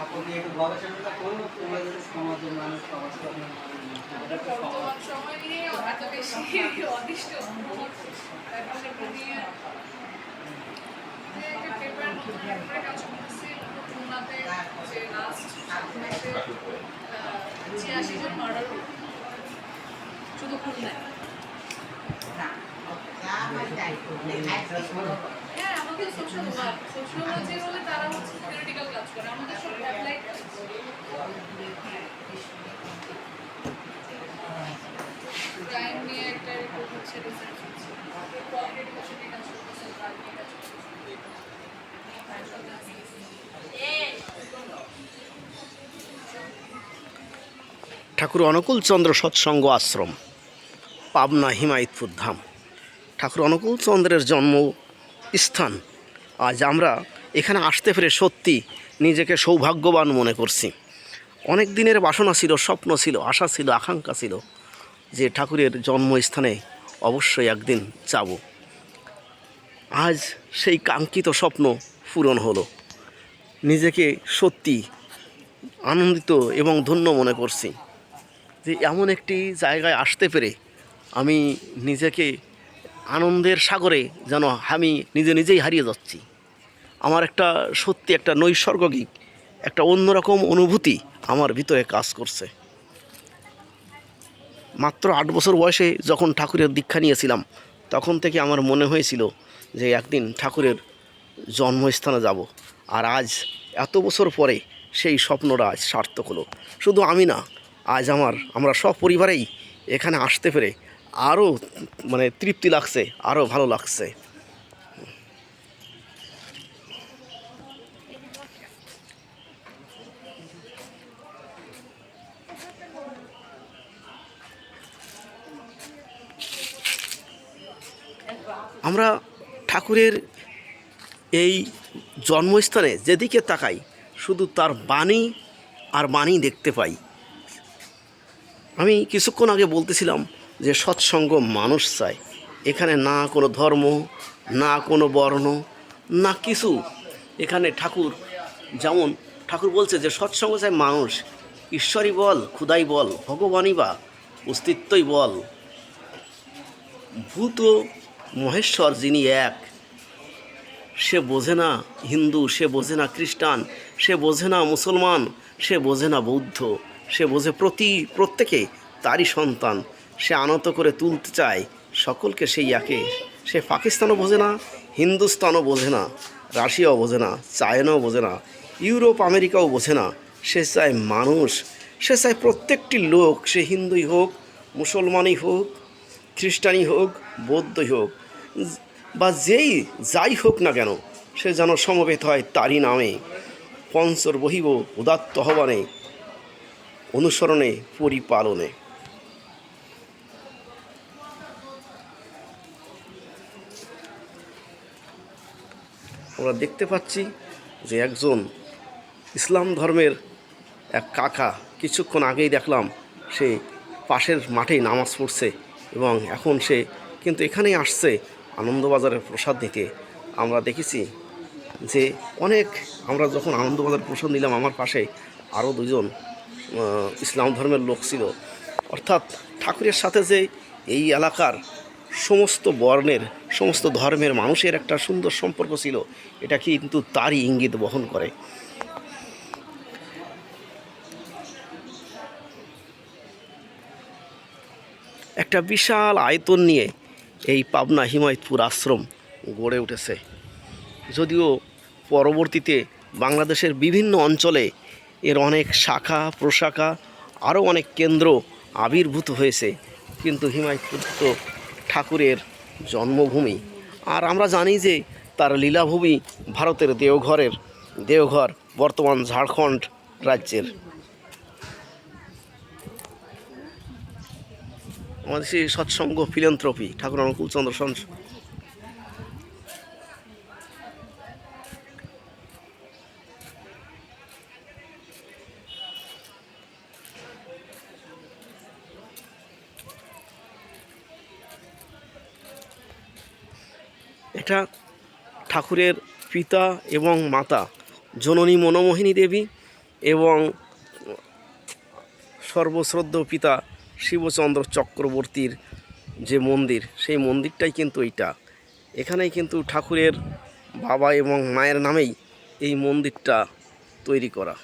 আপনি একটু গবেষণাটা করুন, তোমাদের সমাজের মানুষ বর্তমান সময় নিয়ে এত বেশি অদিষ্ট পেপার কাজ করতেছি খুলনাতে যে লাস্ট ৮৬ জন মার্ডার হল শুধু খুলনায়। হ্যাঁ, আমাদের সোশ্যাল ওয়ার্ক সোশ্যোলজি বলে তারা হচ্ছে থিওরিটিক্যাল কাজ করে, আমাদের সব অ্যাপ্লাই কাজ করে। ক্রাইম নিয়ে একটা রিপোর্ট হচ্ছে, রিসার্চ হচ্ছে, কোঅপারেটিভ নিয়ে কাজ করতেছে, ড্রাগ নিয়ে কাজ করতেছে। ঠাকুর অনুকূল চন্দ্র সৎসঙ্গ আশ্রম, পাবনা হিমায়তপুর ধাম। ঠাকুর অনুকূল চন্দ্রের জন্মস্থান। আজ আমরা এখানে আসতে পেরে সত্যি নিজেকে সৌভাগ্যবান মনে করছি। অনেক দিনের বাসনা ছিল, স্বপ্ন ছিল, আশা ছিল, আকাঙ্ক্ষা ছিল যে ঠাকুরের জন্মস্থানে অবশ্যই একদিন যাব। আজ সেই কাঙ্ক্ষিত স্বপ্ন পূরণ হলো। নিজেকে সত্যি আনন্দিত এবং ধন্য মনে করছি যে এমন একটি জায়গায় আসতে পেরে আমি নিজেকে আনন্দের সাগরে যেন আমি নিজেই হারিয়ে যাচ্ছি। আমার একটা সত্যি একটা নৈসর্গিক একটা অন্যরকম অনুভূতি আমার ভিতরে কাজ করছে। মাত্র ৮ বছর বয়সে যখন ঠাকুরের দীক্ষা নিয়েছিলাম তখন থেকে আমার মনে হয়েছিল যে একদিন ঠাকুরের জন্মস্থানে যাব। আর আজ এত বছর পরে সেই স্বপ্নটা আজ সার্থক হলো। শুধু আমি না, আজ আমরা সব পরিবারেই এখানে আসতে পেরে আরও তৃপ্তি লাগছে, আরও ভালো লাগছে। আমরা ঠাকুরের এই জন্মস্থানে যেদিকে তাকাই শুধু তার বাণী আর বাণী দেখতে পাই। আমি কিছুক্ষণ আগে বলতেছিলাম যে সৎসঙ্গ মানুষ চায়। এখানে না কোনো ধর্ম, না কোনো বর্ণ, না কিছু। এখানে ঠাকুর যেমন ঠাকুর বলছে যে সৎসঙ্গ চায় মানুষ। ঈশ্বরই বল, খুদাই বল, ভগবানই বা অস্তিত্বই বল, ভূত মহেশ্বর যিনি এক। সে বোঝে না হিন্দু, সে বোঝে না খ্রিস্টান, সে বোঝে না মুসলমান, সে বোঝে না বৌদ্ধ, সে বোঝে প্রত্যেকে তারই সন্তান। সে আনত করে তুলতে চায় সকলকে সেই একে। সে পাকিস্তানও বোঝে না, হিন্দুস্তানও বোঝে না, রাশিয়াও বোঝে না, চায়নাও বোঝে না, ইউরোপ আমেরিকাও বোঝে না। সে চায় মানুষ, সে চায় প্রত্যেকটি লোক, সে হিন্দুই হোক, মুসলমানই হোক, খ্রিস্টানই হোক, বৌদ্ধই হোক, বা যাই হোক না কেন, সে যেন সমবেত হয় তারই নামে। পঞ্চর বহিব উদাত্ত আহ্বানে, অনুসরণে, পরিপালনে। আমরা দেখতে পাচ্ছি যে একজন ইসলাম ধর্মের এক কাকা কিছুক্ষণ আগেই দেখলাম সে পাশের মাঠেই নামাজ পড়ছে এবং এখন সে কিন্তু এখানেই আসছে আনন্দবাজারের প্রসাদ নিতে। আমরা দেখেছি যে আমরা যখন আনন্দবাজার প্রসাদ নিলাম আমার পাশে আরও দুজন ইসলাম ধর্মের লোক ছিল। অর্থাৎ ঠাকুরের সাথে যে এই এলাকার সমস্ত বর্ণের, সমস্ত ধর্মের মানুষের একটা সুন্দর সম্পর্ক ছিল, এটা কিন্তু তারই ইঙ্গিত বহন করে। একটা বিশাল আয়তন নিয়ে এই পাবনা হিমায়তপুর আশ্রম গড়ে উঠেছে। যদিও পরবর্তীতে বাংলাদেশের বিভিন্ন অঞ্চলে এর অনেক শাখা প্রশাখা, আরও অনেক কেন্দ্র আবির্ভূত হয়েছে, কিন্তু হিমায়তপুর তো ঠাকুরের জন্মভূমি। আর আমরা জানি যে তার লীলাভূমি ভারতের দেওঘর বর্তমান ঝাড়খণ্ড রাজ্যের। আমাদের সেই সৎসঙ্গ ফিলান্থ্রপি ঠাকুর অনুকূল চন্দ্র এটা ঠাকুরের পিতা এবং মাতা জননী মনমোহিনী দেবী এবং সর্বশ্রদ্ধেয় পিতা শিবচন্দ্র চক্রবর্তীর যে মন্দির, সেই মন্দিরটাই কিন্তু এইটা। এখানেই কিন্তু ঠাকুরের বাবা এবং মায়ের নামেই এই মন্দিরটা তৈরি করা।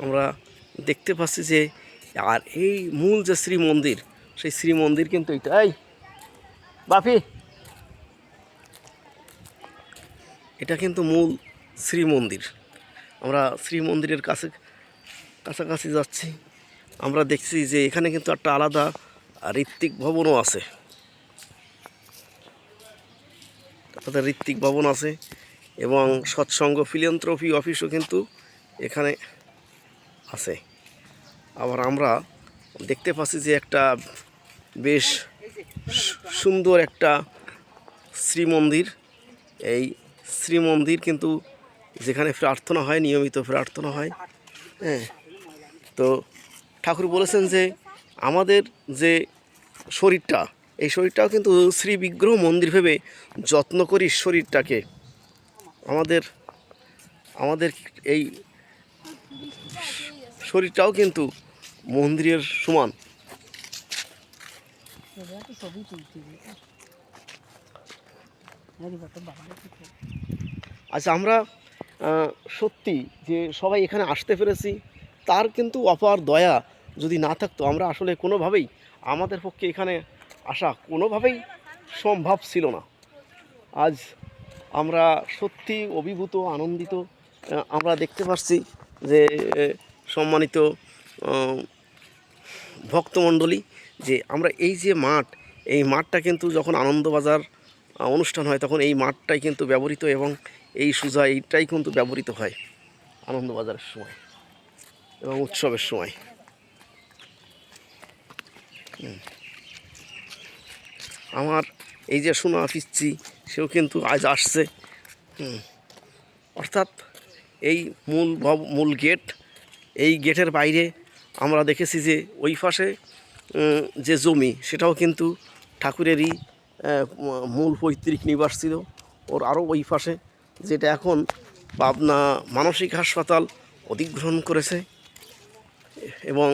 আমরা দেখতে পাচ্ছি যে আর এই মূল যে শ্রী মন্দির, সেই শ্রী মন্দির কিন্তু এইটাই। বাপি, এটা কিন্তু মূল শ্রী মন্দির। আমরা শ্রী মন্দিরের কাছাকাছি যাচ্ছি। আমরা দেখছি যে এখানে কিন্তু একটা আলাদা ঋত্বিক ভবনও আছে। একটা ঋত্বিক ভবন আছে এবং সৎসঙ্গ ফিলিয়ান্থ্রপি অফিসও কিন্তু এখানে আছে। আবার আমরা দেখতে পাচ্ছি যে একটা বেশ সুন্দর একটা শ্রীমন্দির। এই শ্রীমন্দির কিন্তু যেখানে প্রার্থনা হয়, নিয়মিত প্রার্থনা হয়। হ্যাঁ, তো ঠাকুর বলেছেন যে আমাদের যে শরীরটা, এই শরীরটাও কিন্তু শ্রী বিগ্রহ মন্দির ভেবে যত্ন করি শরীরটাকে। আমাদের এই শরীরটাও কিন্তু মন্দিরের সমান। আচ্ছা, আমরা সত্যি যে সবাই এখানে আসতে পেরেছি, তার কিন্তু অপার দয়া যদি না থাকতো আমরা আসলে কোনোভাবেই, আমাদের পক্ষে এখানে আসা কোনোভাবেই সম্ভব ছিল না। আজ আমরা সত্যি অভিভূত, আনন্দিত। আমরা দেখতে পাচ্ছি যে সম্মানিত ভক্তমণ্ডলী, যে আমরা এই যে মাঠ, এই মাঠটা কিন্তু যখন আনন্দবাজার অনুষ্ঠান হয় তখন এই মাঠটাই কিন্তু ব্যবহৃত এবং এই সুজা এইটাই কিন্তু ব্যবহৃত হয় আনন্দবাজারের সময় এবং উৎসবের সময়। আমার এই যে সোনা পিচ্ছি, সেও কিন্তু আজ আসছে। অর্থাৎ এই মূল গেট, এই গেটের বাইরে আমরা দেখেছি যে ওই পাশে যে জমি, সেটাও কিন্তু ঠাকুরেরই মূল পৈতৃক নিবাস ছিল। ওর আরও ওই পাশে, যেটা এখন পাবনা মানসিক হাসপাতাল অধিগ্রহণ করেছে, এবং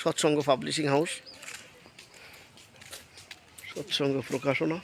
সৎসঙ্গ পাবলিশিং হাউস, সৎসঙ্গ প্রকাশনা।